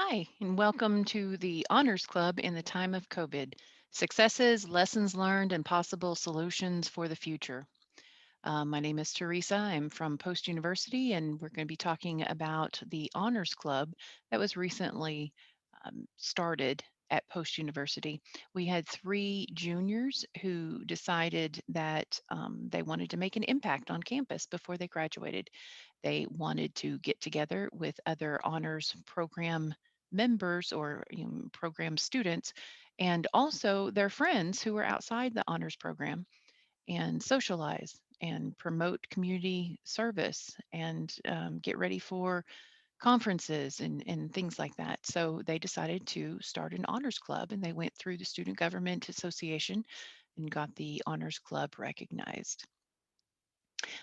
Hi, and welcome to the Honors Club in the time of COVID. Successes, lessons learned, and possible solutions for the future. My name is Theresa. I'm from Post University, and we're going to be talking about the Honors Club that was recently started at Post University. We had three juniors who decided that they wanted to make an impact on campus before they graduated. They wanted to get together with other honors program members or program students and also their friends who were outside the honors program and socialize and promote community service and get ready for conferences and things like that. So they decided to start an honors club and they went through the Student Government Association and got the honors club recognized.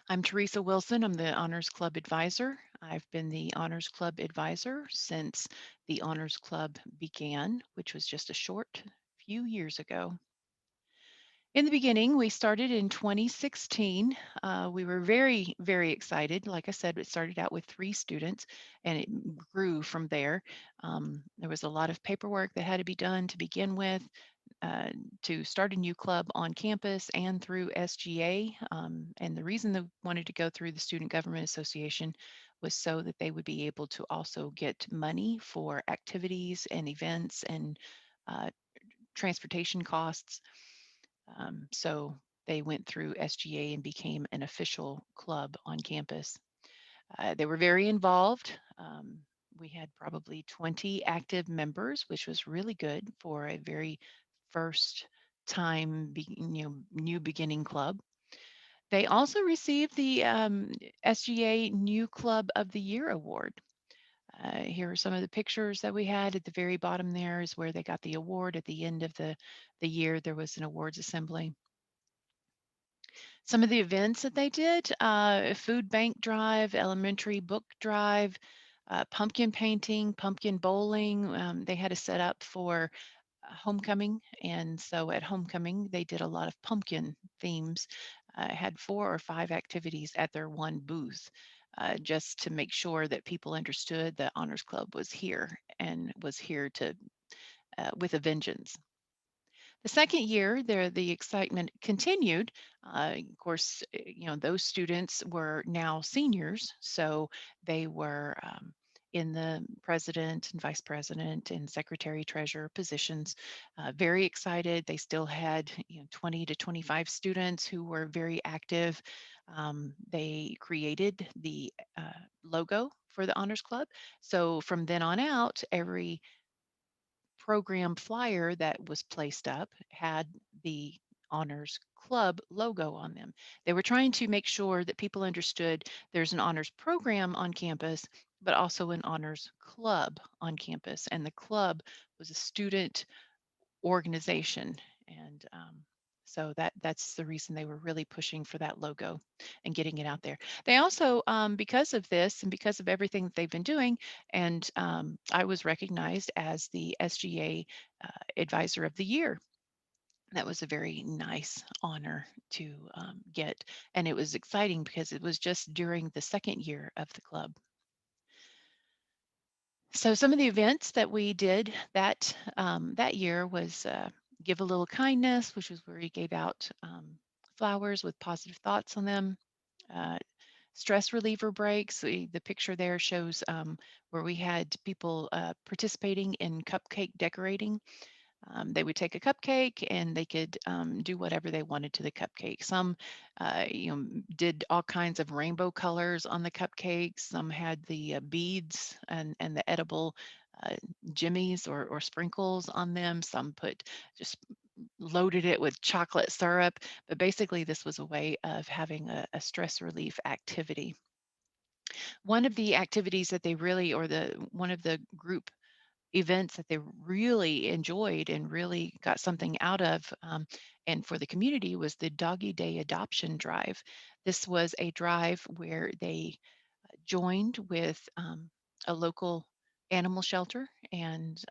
I'm Theresa Wilson. I'm the Honors Club advisor. I've been the Honors Club advisor since the Honors Club began, which was just a short few years ago. In the beginning, we started in 2016. We were very, very excited. Like I said, it started out with three students and it grew from there. There was a lot of paperwork that had to be done to begin with uh, to start a new club on campus and through SGA. And the reason they wanted to go through the Student Government Association was so that they would be able to also get money for activities and events and uh, transportation costs. So they went through SGA and became an official club on campus. They were very involved. We had probably 20 active members, which was really good for a very first time, new beginning club. They also received the SGA New Club of the Year award. Here are some of the pictures that we had at the very bottom. There is where they got the award. At the end of the year, there was an awards assembly. Some of the events that they did, food bank drive, elementary book drive, pumpkin painting, pumpkin bowling. They had a set up for homecoming. And so at homecoming, they did a lot of pumpkin themes, had 4 or 5 activities at their one booth. Just to make sure that people understood that Honors Club was here and was here to with a vengeance. The second year, the excitement continued. Of course, those students were now seniors, so they were in the president and vice president and secretary treasurer positions. Very excited. They still had 20 to 25 students who were very active. They created the logo for the Honors Club. So from then on out, every program flyer that was placed up had the honors club logo on them. They were trying to make sure that people understood there's an honors program on campus, but also an honors club on campus. And the club was a student organization. And so that's the reason they were really pushing for that logo and getting it out there. They also, because of this and because of everything that they've been doing, and I was recognized as the SGA Advisor of the Year. That was a very nice honor to get, and it was exciting because it was just during the second year of the club. So some of the events that we did that year was give a little kindness, which was where we gave out flowers with positive thoughts on them. Uh, Stress reliever breaks. The picture there shows where we had people participating in cupcake decorating. They would take a cupcake and they could do whatever they wanted to the cupcake. Some, did all kinds of rainbow colors on the cupcakes. Some had the beads and the edible uh, jimmies or sprinkles on them. Some put just loaded it with chocolate syrup. But basically, this was a way of having a stress relief activity. One of the activities that they really, or the one of the group events that they really enjoyed and really got something out of, and for the community, was the Doggy Day Adoption Drive. This was a drive where they joined with a local animal shelter and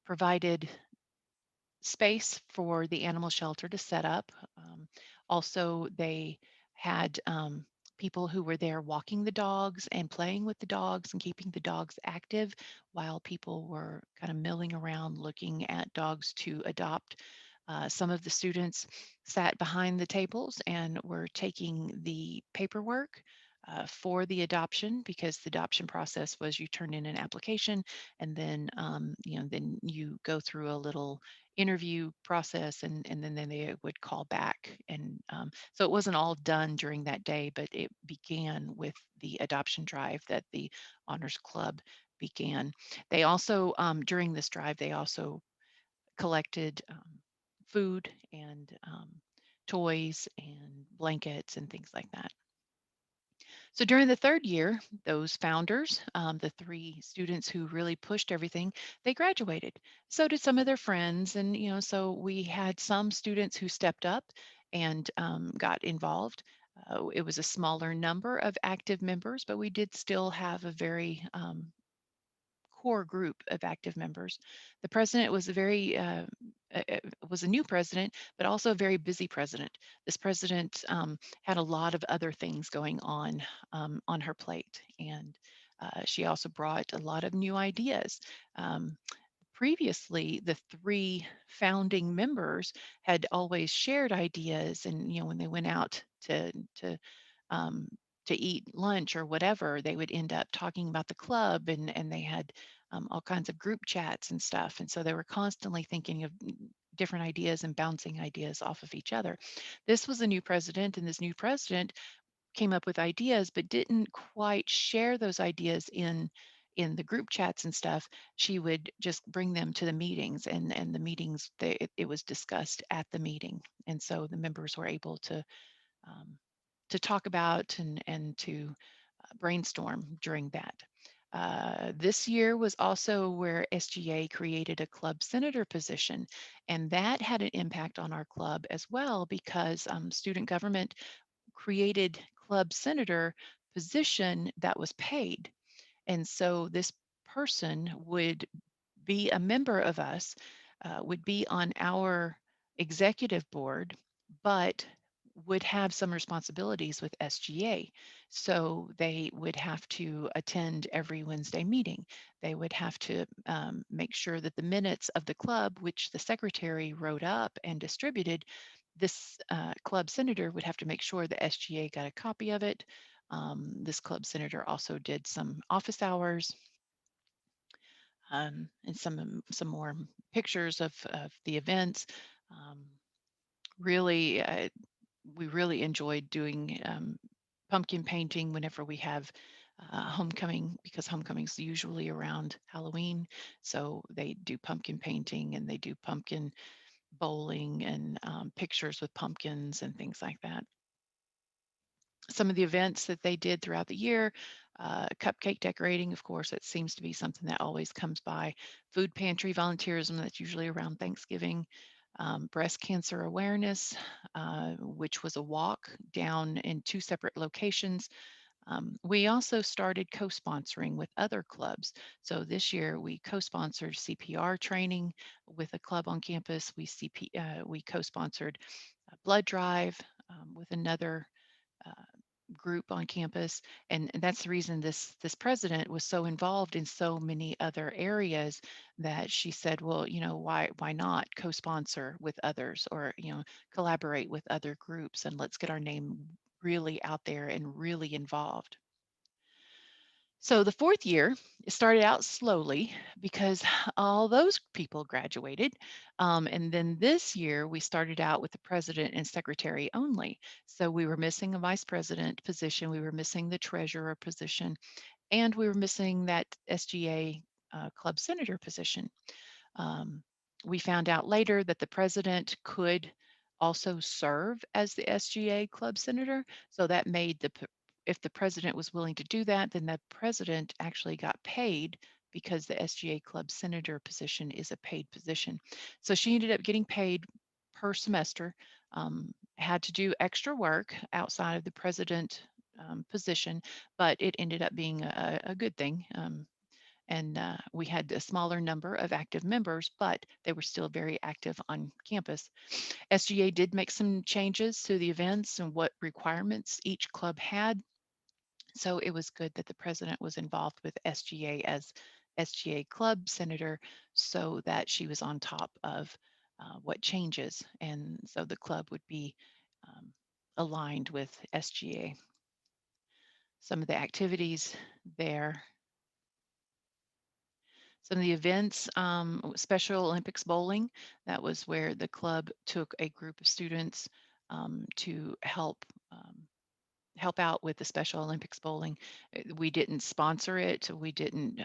provided space for the animal shelter to set up. Also, they had people who were there walking the dogs and playing with the dogs and keeping the dogs active while people were kind of milling around looking at dogs to adopt. Some of the students sat behind the tables and were taking the paperwork for the adoption, because the adoption process was you turn in an application, and then then you go through a little interview process, and then they would call back. And so it wasn't all done during that day, but it began with the adoption drive that the Honors Club began. They also, during this drive, they also collected food and toys and blankets and things like that. So during the third year, those founders, the three students who really pushed everything, they graduated. So did some of their friends, and so we had some students who stepped up and got involved. It was a smaller number of active members, but we did still have a very core group of active members. The president was a very was a new president, but also a very busy president. This president had a lot of other things going on her plate, and she also brought a lot of new ideas. Um, Previously, the three founding members had always shared ideas, and when they went out um, to eat lunch or whatever, they would end up talking about the club, and they had all kinds of group chats and stuff. And so they were constantly thinking of different ideas and bouncing ideas off of each other. This was a new president, and this new president came up with ideas, but didn't quite share those ideas in the group chats and stuff. She would just bring them to the meetings, and the meetings, it was discussed at the meeting, and so the members were able um, to talk about and to brainstorm during that. This year was also where SGA created a club senator position, and that had an impact on our club as well, because student government created club senator position that was paid. And so this person would be a member of us, would be on our executive board, but would have some responsibilities with SGA. So they would have to attend every Wednesday meeting. They would have to make sure that the minutes of the club, which the secretary wrote up and distributed, this club senator would have to make sure the SGA got a copy of it. This club senator also did some office hours, and some more pictures of the events. Um, really, we really enjoyed doing pumpkin painting whenever we have homecoming, because homecoming's usually around Halloween. So they do pumpkin painting, and they do pumpkin bowling, and pictures with pumpkins and things like that. Some of the events that they did throughout the year, cupcake decorating, of course, that seems to be something that always comes by. Food pantry volunteerism, that's usually around Thanksgiving. Breast cancer awareness, which was a walk down in two separate locations. We also started co-sponsoring with other clubs. So this year we co-sponsored CPR training with a club on campus. We co-sponsored a blood drive with another uh, group on campus, and that's the reason this president was so involved in so many other areas, that she said, well, why not co-sponsor with others, or collaborate with other groups, and let's get our name really out there and really involved. So the fourth year, it started out slowly because all those people graduated. And then this year, we started out with the president and secretary only. So we were missing a vice president position, we were missing the treasurer position, and we were missing that SGA club senator position. Um, we found out later that the president could also serve as the SGA club senator. So that made if the president was willing to do that, then the president actually got paid, because the SGA club senator position is a paid position. So she ended up getting paid per semester, had to do extra work outside of the president position, but it ended up being a good thing. And we had a smaller number of active members, but they were still very active on campus. SGA did make some changes to the events and what requirements each club had. So it was good that the president was involved with SGA as SGA club senator so that she was on top of what changes. And so the club would be um, aligned with SGA. Some of the activities there, some of the events, Special Olympics bowling, that was where the club took a group of students to help out with the Special Olympics bowling. We didn't sponsor it. We didn't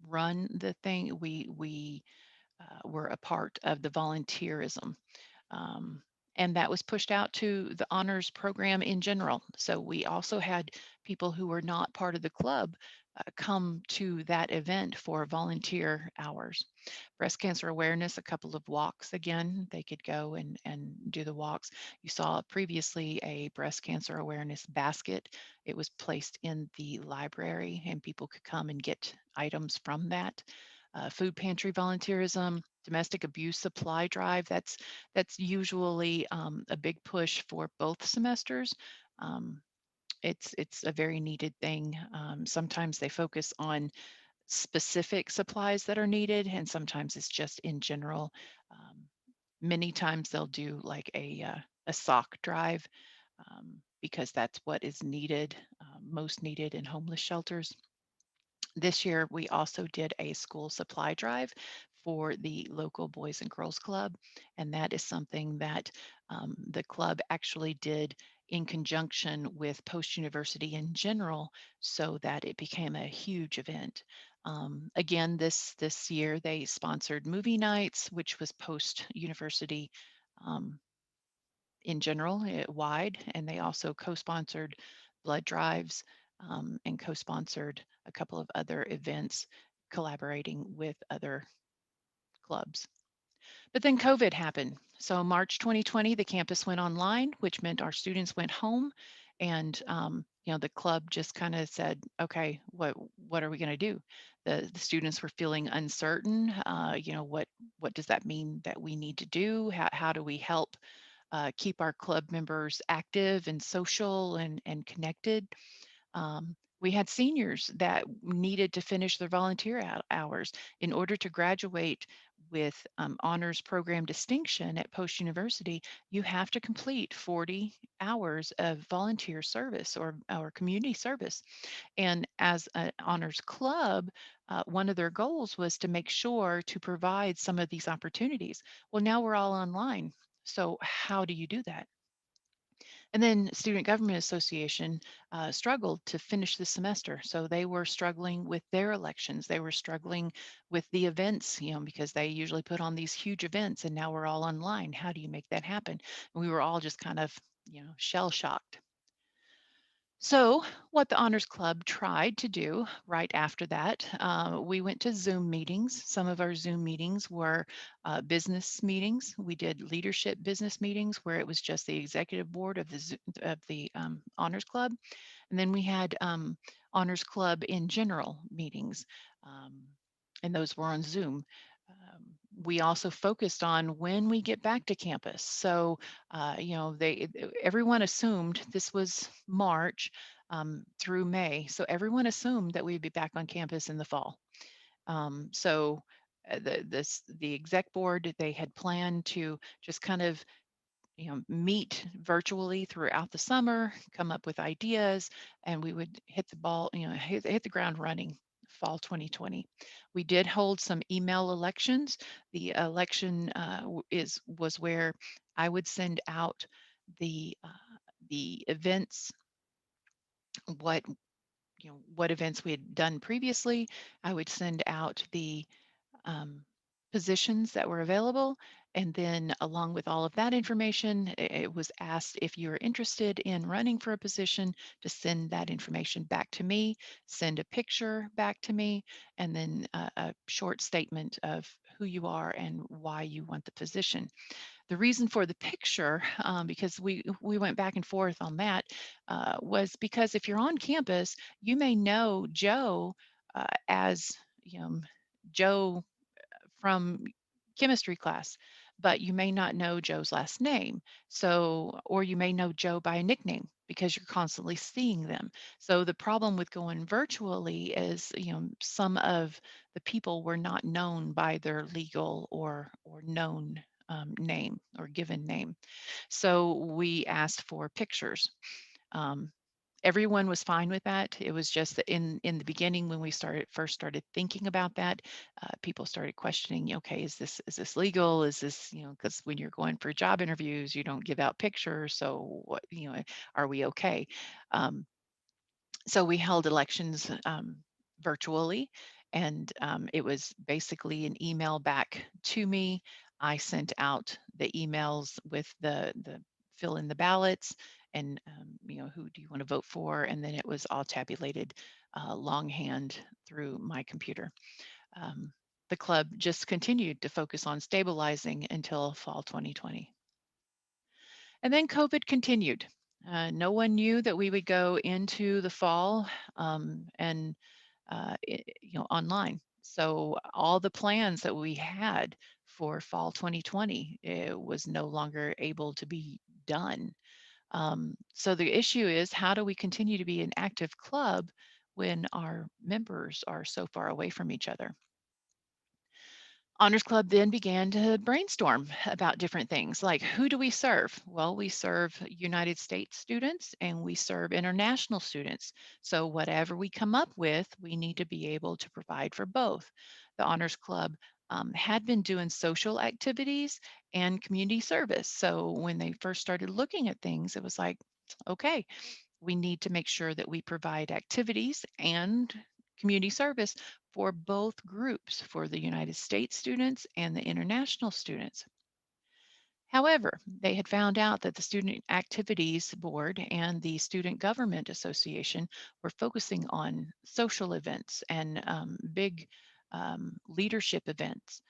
run the thing. We were a part of the volunteerism. Um, and that was pushed out to the honors program in general. So we also had people who were not part of the club come to that event for volunteer hours. Breast cancer awareness, a couple of walks again, they could go and do the walks. You saw previously a breast cancer awareness basket. It was placed in the library and people could come and get items from that. Food pantry volunteerism, domestic abuse supply drive. That's usually a big push for both semesters. Um, it's a very needed thing. Sometimes they focus on specific supplies that are needed, and sometimes it's just in general. Um, Many times they'll do like a sock drive because that's what is needed, most needed in homeless shelters. This year, we also did a school supply drive for the local Boys and Girls Club, and that is something that the club actually did in conjunction with Post University in general, so that it became a huge event. Again, this year they sponsored movie nights, which was Post University um, in general, wide, and they also co-sponsored blood drives and co-sponsored a couple of other events collaborating with other clubs. But then COVID happened. So March 2020, the campus went online, which meant our students went home, and the club just kind of said, "Okay, what are we going to do?" The students were feeling uncertain. What does that mean that we need to do? How do we help keep our club members active and social and connected? We had seniors that needed to finish their volunteer hours in order to graduate with honors program distinction at Post University. You have to complete 40 hours of volunteer service or community service. And as an honors club, one of their goals was to make sure to provide some of these opportunities. Well, now we're all online. So how do you do that? And then Student Government Association struggled to finish the semester. So they were struggling with their elections. They were struggling with the events, because they usually put on these huge events and now we're all online. How do you make that happen? And we were all just kind of, shell shocked. So, what the Honors Club tried to do right after that, we went to Zoom meetings. Some of our Zoom meetings were business meetings. We did leadership business meetings where it was just the executive board of the Honors Club, and then we had Honors Club in general meetings, um, and those were on Zoom. Um, we also focused on when we get back to campus. So, everyone assumed this was March through May. So everyone assumed that we'd be back on campus in the fall. So the exec board, they had planned to just kind of meet virtually throughout the summer, come up with ideas, and we would hit the ball, hit the ground running fall 2020. We did hold some email elections. The election was where I would send out the events, what what events we had done previously. I would send out the um, positions that were available. And then, along with all of that information, it was asked if you're interested in running for a position to send that information back to me, send a picture back to me, and then a short statement of who you are and why you want the position. The reason for the picture, because we went back and forth on that, was because if you're on campus, you may know Joe as Joe from chemistry class, but you may not know Joe's last name. So, or you may know Joe by a nickname because you're constantly seeing them. So the problem with going virtually is, some of the people were not known by their legal or known name or given name. So we asked for pictures. Um, Everyone was fine with that. It was just that in the beginning when we first started thinking about that, people started questioning, okay, is this legal? Is this, because when you're going for job interviews, you don't give out pictures. So what, are we okay? Um, so we held elections virtually, and it was basically an email back to me. I sent out the emails with the fill in the ballots and who do you want to vote for, and then it was all tabulated longhand through my computer. Um, the club just continued to focus on stabilizing until fall 2020. And then COVID continued. No one knew that we would go into the fall and online. So all the plans that we had for fall 2020 was no longer able to be done. So the issue is, how do we continue to be an active club when our members are so far away from each other? Honors Club then began to brainstorm about different things like, who do we serve? Well, we serve United States students and we serve international students. So whatever we come up with, we need to be able to provide for both. The Honors Club had been doing social activities and community service. So when they first started looking at things, it was like, okay, we need to make sure that we provide activities and community service for both groups, for the United States students and the international students. However, they had found out that the Student Activities Board and the Student Government Association were focusing on social events and big leadership events.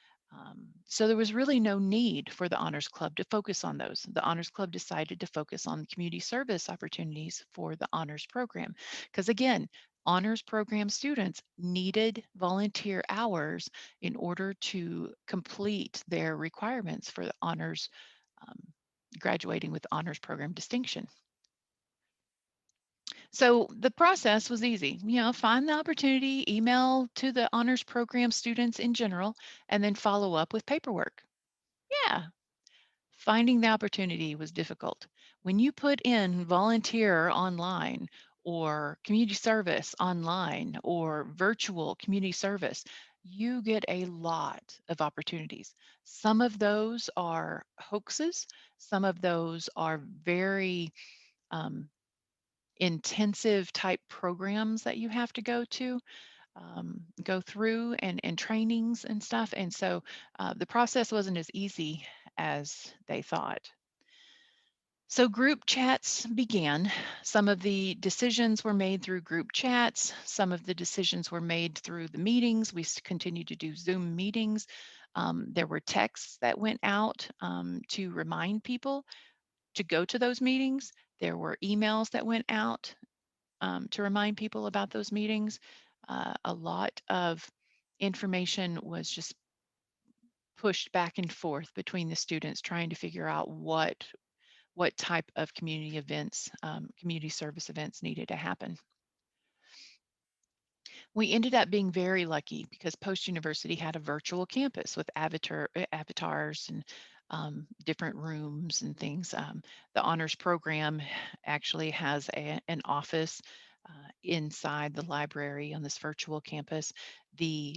So there was really no need for the Honors Club to focus on those. The Honors Club decided to focus on community service opportunities for the honors program. Because again, honors program students needed volunteer hours in order to complete their requirements for the honors, um, graduating with honors program distinction. So the process was easy. Find the opportunity, email to the honors program students in general, and then follow up with paperwork. Yeah, finding the opportunity was difficult. When you put in volunteer online or community service online or virtual community service, you get a lot of opportunities. Some of those are hoaxes. Some of those are very um, intensive type programs that you have to go through and trainings and stuff. And so the process wasn't as easy as they thought. So group chats began. Some of the decisions were made through group chats. Some of the decisions were made through the meetings. We continued to do Zoom meetings. There were texts that went out to remind people to go to those meetings. There were emails that went out to remind people about those meetings. A lot of information was just pushed back and forth between the students trying to figure out what type of community events, community service events needed to happen. We ended up being very lucky because Post University had a virtual campus with avatars and different rooms and things. The honors program actually has an office inside the library on this virtual campus. The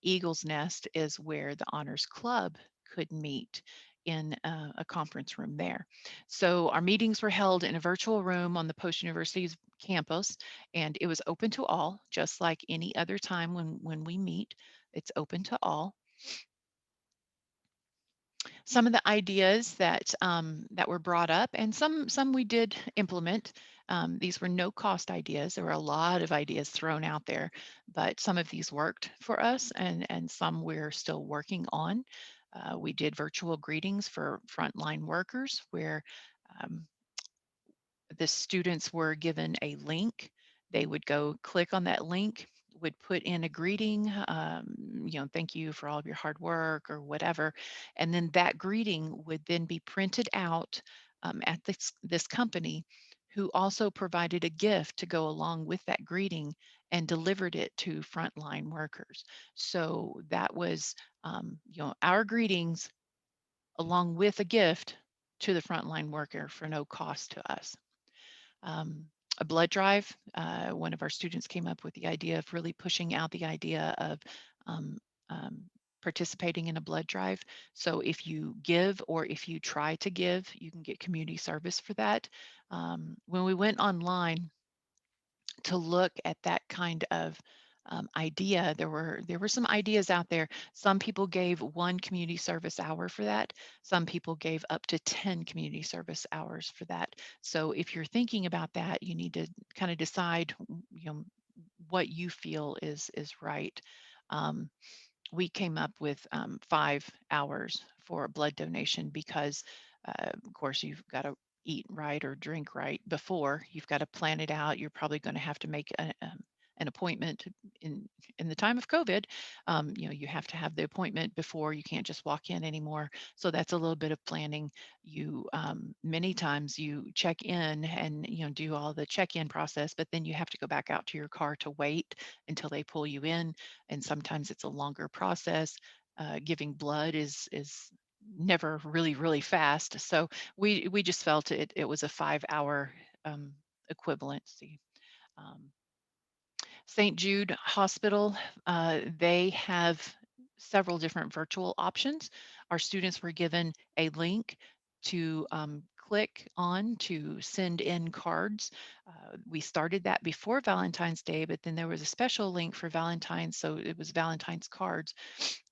Eagle's Nest is where the honors club could meet in a conference room there. So our meetings were held in a virtual room on the Post University's campus, and it was open to all, just like any other time when we meet. It's open to all. Some of the ideas that were brought up, and some we did implement. These were no cost ideas. There were a lot of ideas thrown out there, but some of these worked for us, and some we're still working on. We did virtual greetings for frontline workers, where um, the students were given a link. They would go click on that link would put in a greeting, thank you for all of your hard work or whatever. And then that greeting would then be printed out at this company, who also provided a gift to go along with that greeting and delivered it to frontline workers. So that was, our greetings along with a gift to the frontline worker for no cost to us. Um, a blood drive. One of our students came up with the idea of really pushing out the idea of um, um, participating in a blood drive. So if you give or if you try to give, you can get community service for that. When we went online to look at that kind of idea, there were some ideas out there. Some people gave 1 community service hour for that. Some people gave up to 10 community service hours for that. So if you're thinking about that, you need to kind of decide, what you feel is right. Um, we came up with 5 hours for a blood donation because, of course, you've got to eat right or drink right before. You've got to plan it out. You're probably going to have to make an appointment in in the time of COVID. You have to have the appointment before. You can't just walk in anymore. So that's a little bit of planning. You many times you check in and do all the check-in process, but then you have to go back out to your car to wait until they pull you in, and sometimes it's a longer process. Giving blood is never really fast, so we just felt it was a 5 hour equivalency. Um, St. Jude Hospital, they have several different virtual options. Our students were given a link to click on to send in cards. We started that before Valentine's Day, but then there was a special link for Valentine's, so it was Valentine's cards.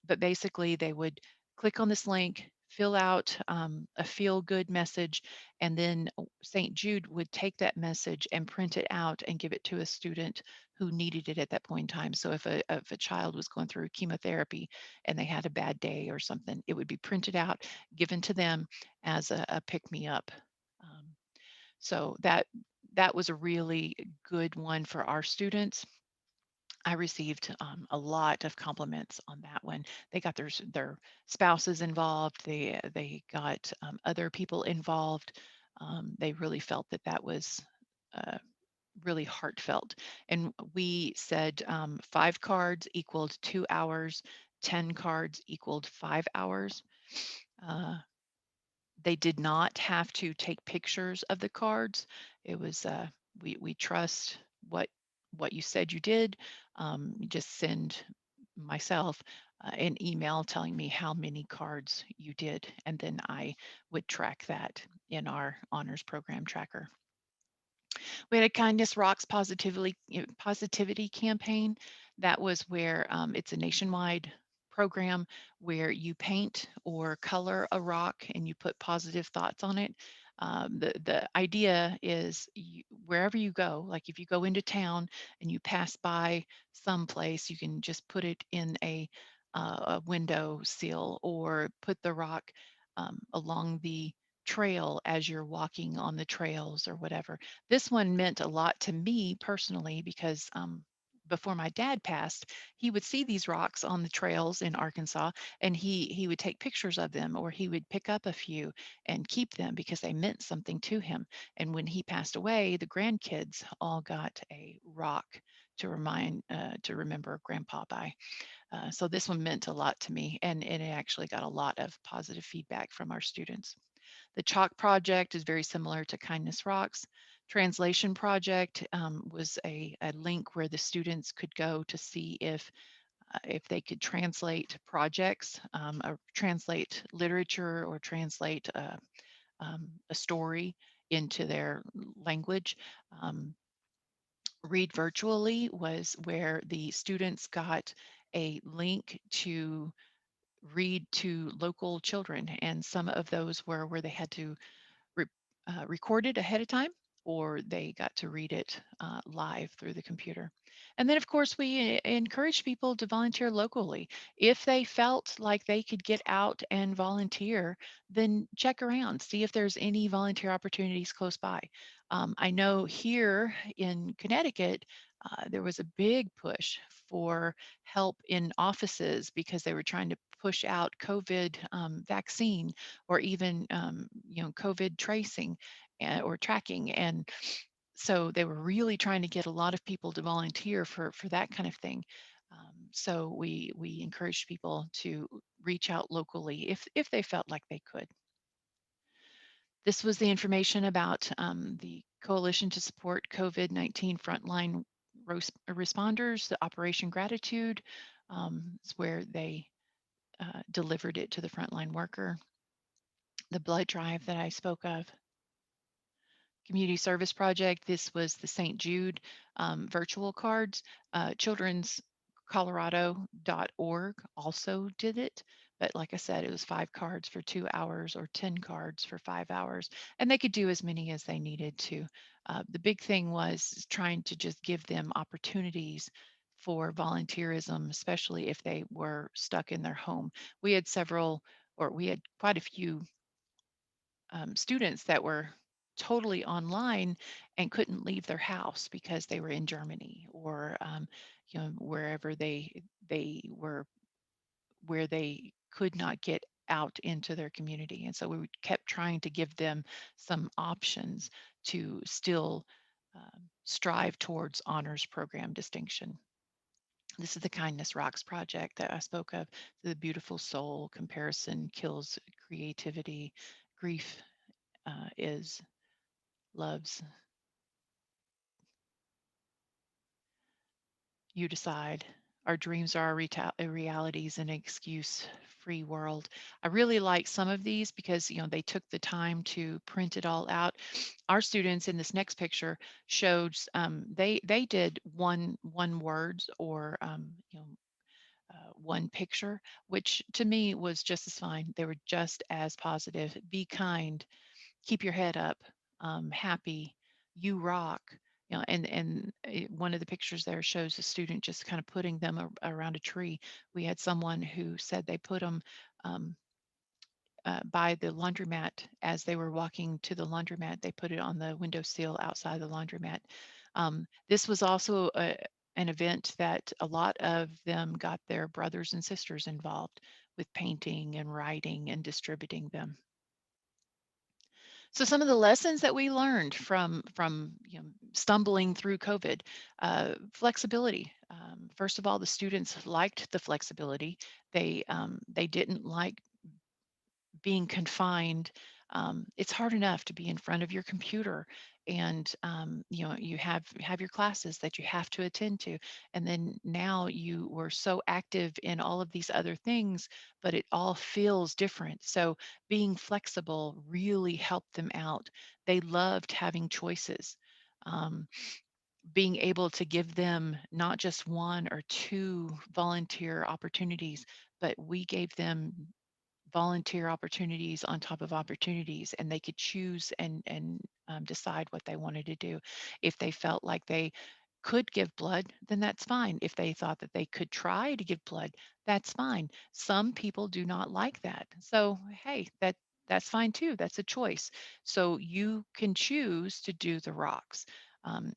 But basically, they would click on this link, fill out a feel good message, and then St. Jude would take that message and print it out and give it to a student who needed it at that point in time. So if a child was going through chemotherapy and they had a bad day or something, it would be printed out, given to them as a pick me up. Um, so that was a really good one for our students. I received a lot of compliments on that one. They got their spouses involved. They got other people involved. They really felt that that was uh, really heartfelt. And we said 5 cards equaled 2 hours, 10 cards equaled 5 hours. Uh, they did not have to take pictures of the cards. It was we trust what you said you did. You just send myself an email telling me how many cards you did, and then I would track that in our honors program tracker. We had a Kindness Rocks positivity campaign. That was where it's a nationwide program where you paint or color a rock and you put positive thoughts on it. The idea is wherever you go, like if you go into town and you pass by some place, you can just put it in a window sill or put the rock along the trail as you're walking on the trails or whatever. This one meant a lot to me personally because before my dad passed, he would see these rocks on the trails in Arkansas, and he would take pictures of them, or he would pick up a few and keep them because they meant something to him. And when he passed away, the grandkids all got a rock to remember Grandpa by. So this one meant a lot to me, and it actually got a lot of positive feedback from our students. The Chalk Project is very similar to Kindness Rocks. Translation Project was a link where the students could go to see if they could translate projects, or translate literature, or translate a story into their language. Um, Read Virtually was where the students got a link to read to local children, and some of those were where they had to re- record it ahead of time, or they got to read it live through the computer. And then, of course, we encouraged people to volunteer locally. If they felt like they could get out and volunteer, then check around, see if there's any volunteer opportunities close by. I know here in Connecticut, There was a big push for help in offices because they were trying to push out COVID vaccine or even COVID tracing or tracking, and so they were really trying to get a lot of people to volunteer for that kind of thing. So we encouraged people to reach out locally if they felt like they could. This was the information about the Coalition to Support COVID-19 Frontline Responders, the Operation Gratitude. Is where they delivered it to the frontline worker. The blood drive that I spoke of. Community Service Project. This was the St. Jude virtual cards. Children's Colorado.org also did it. But like I said, it was 5 cards for 2 hours or 10 cards for 5 hours. And they could do as many as they needed to. The big thing was trying to just give them opportunities for volunteerism, especially if they were stuck in their home. We had quite a few students that were totally online and couldn't leave their house because they were in Germany or wherever they were, where they could not get out into their community. And so we kept trying to give them some options to still strive towards honors program distinction. This is the Kindness Rocks project that I spoke of. The beautiful soul comparison kills creativity. Grief is loves. You decide. Our dreams are our realities in an excuse-free world. I really like some of these because they took the time to print it all out. Our students in this next picture showed they did one words or one picture, which to me was just as fine. They were just as positive. Be kind, keep your head up, happy, you rock. One of the pictures there shows a student just kind of putting them around a tree. We had someone who said they put them um, by the laundromat as they were walking to the laundromat. They put it on the windowsill outside the laundromat. This was also an event that a lot of them got their brothers and sisters involved with painting and writing and distributing them. So some of the lessons that we learned from stumbling through COVID, flexibility. First of all, the students liked the flexibility. They didn't like being confined. It's hard enough to be in front of your computer and you have your classes that you have to attend to, and then now you were so active in all of these other things, but it all feels different. So being flexible really helped them out. They loved having choices. um, Being able to give them not just 1 or 2 volunteer opportunities, but we gave them volunteer opportunities on top of opportunities, and they could choose and decide what they wanted to do. If they felt like they could give blood, then that's fine. If they thought that they could try to give blood, that's fine. Some people do not like that. So, hey, that's fine too. That's a choice. So you can choose to do the rocks.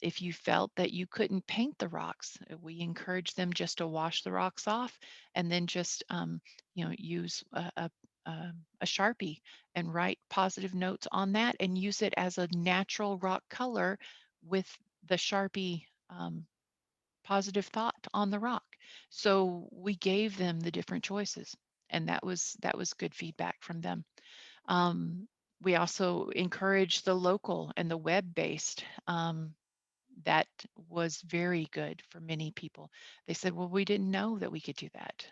If you felt that you couldn't paint the rocks, we encourage them just to wash the rocks off and then just use a Sharpie and write positive notes on that and use it as a natural rock color with the Sharpie positive thought on the rock. So we gave them the different choices, and that was good feedback from them. Um, we also encouraged the local and the web-based. That was very good for many people. They said, "Well, we didn't know that we could do that."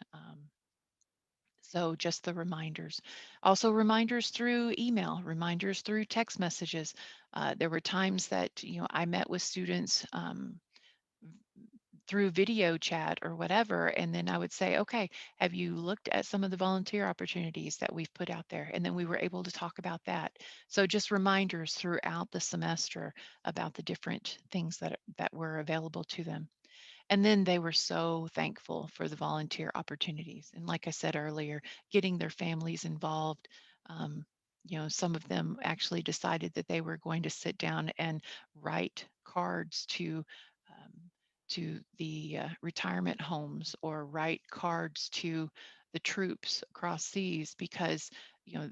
So just the reminders. Also reminders through email, reminders through text messages. There were times that I met with students through video chat or whatever, and then I would say, okay, have you looked at some of the volunteer opportunities that we've put out there? And then we were able to talk about that. So just reminders throughout the semester about the different things that were available to them. And then they were so thankful for the volunteer opportunities. And like I said earlier, getting their families involved. Um, some of them actually decided that they were going to sit down and write cards to to the retirement homes or write cards to the troops across seas because you know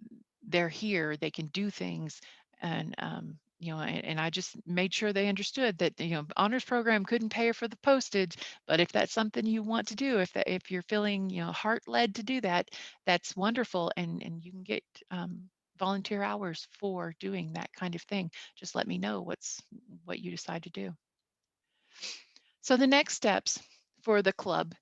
they're here, they can do things, and and I just made sure they understood that honors program couldn't pay for the postage, but if that's something you want to do, if you're feeling heart led to do that, that's wonderful, and you can get volunteer hours for doing that kind of thing. Just let me know what you decide to do. So the next steps for the club,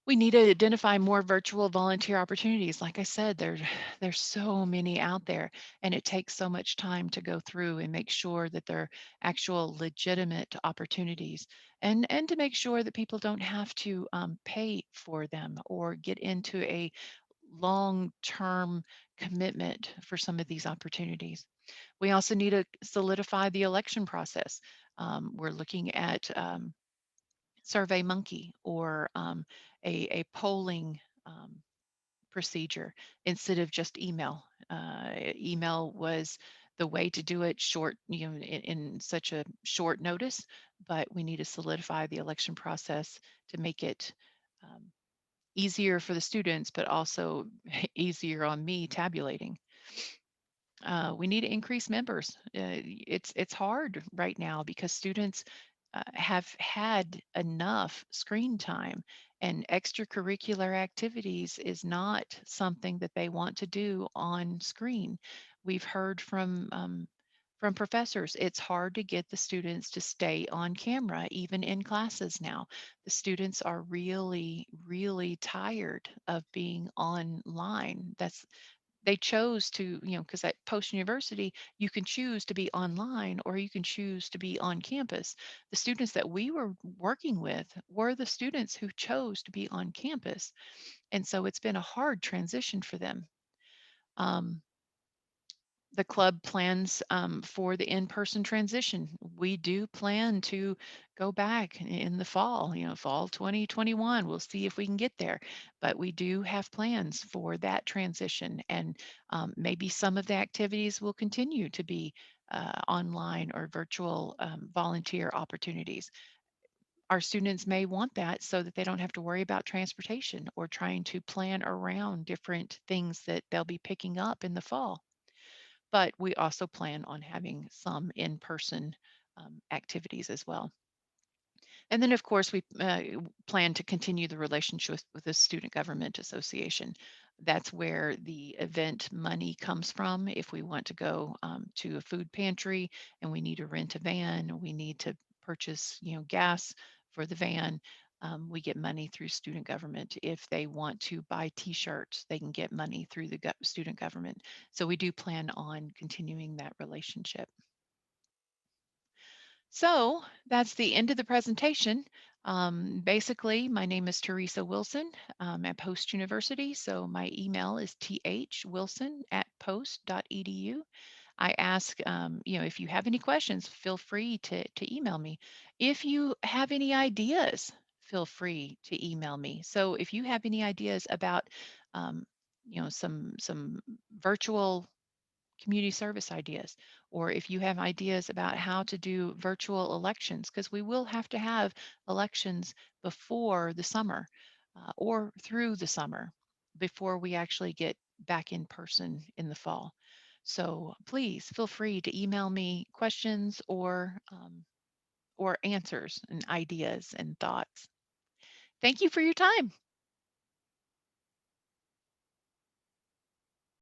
we need to identify more virtual volunteer opportunities. Like I said, there's so many out there, and it takes so much time to go through and make sure that they're actual legitimate opportunities, and to make sure that people don't have to pay for them or get into a long-term commitment for some of these opportunities. We also need to solidify the election process. We're looking at SurveyMonkey or a polling procedure instead of just email. Email was the way to do it short, in such a short notice, but we need to solidify the election process to make it um, easier for the students, but also easier on me tabulating. We need to increase members. It's hard right now because students have had enough screen time, and extracurricular activities is not something that they want to do on screen. We've heard from professors, it's hard to get the students to stay on camera, even in classes now. The students are really, really tired of being online. They chose to, because at post university, you can choose to be online or you can choose to be on campus. The students that we were working with were the students who chose to be on campus. And so it's been a hard transition for them. Um, the club plans for the in-person transition. We do plan to go back in the fall, fall 2021. We'll see if we can get there, but we do have plans for that transition, and maybe some of the activities will continue to be online or virtual volunteer opportunities. Our students may want that so that they don't have to worry about transportation or trying to plan around different things that they'll be picking up in the fall, but we also plan on having some in-person activities as well. And then, of course, we plan to continue the relationship with the Student Government Association. That's where the event money comes from. If we want to go to a food pantry and we need to rent a van, we need to purchase, gas for the van. We get money through student government. If they want to buy T-shirts, they can get money through the student government. So we do plan on continuing that relationship. So that's the end of the presentation. Basically, my name is Theresa Wilson at Post University. So my email is thwilson@post.edu. I ask, if you have any questions, feel free to email me. If you have any ideas, feel free to email me. So if you have any ideas about, um, some virtual community service ideas, or if you have ideas about how to do virtual elections, because we will have to have elections before the summer or through the summer before we actually get back in person in the fall. So please feel free to email me questions or answers and ideas and thoughts. Thank you for your time.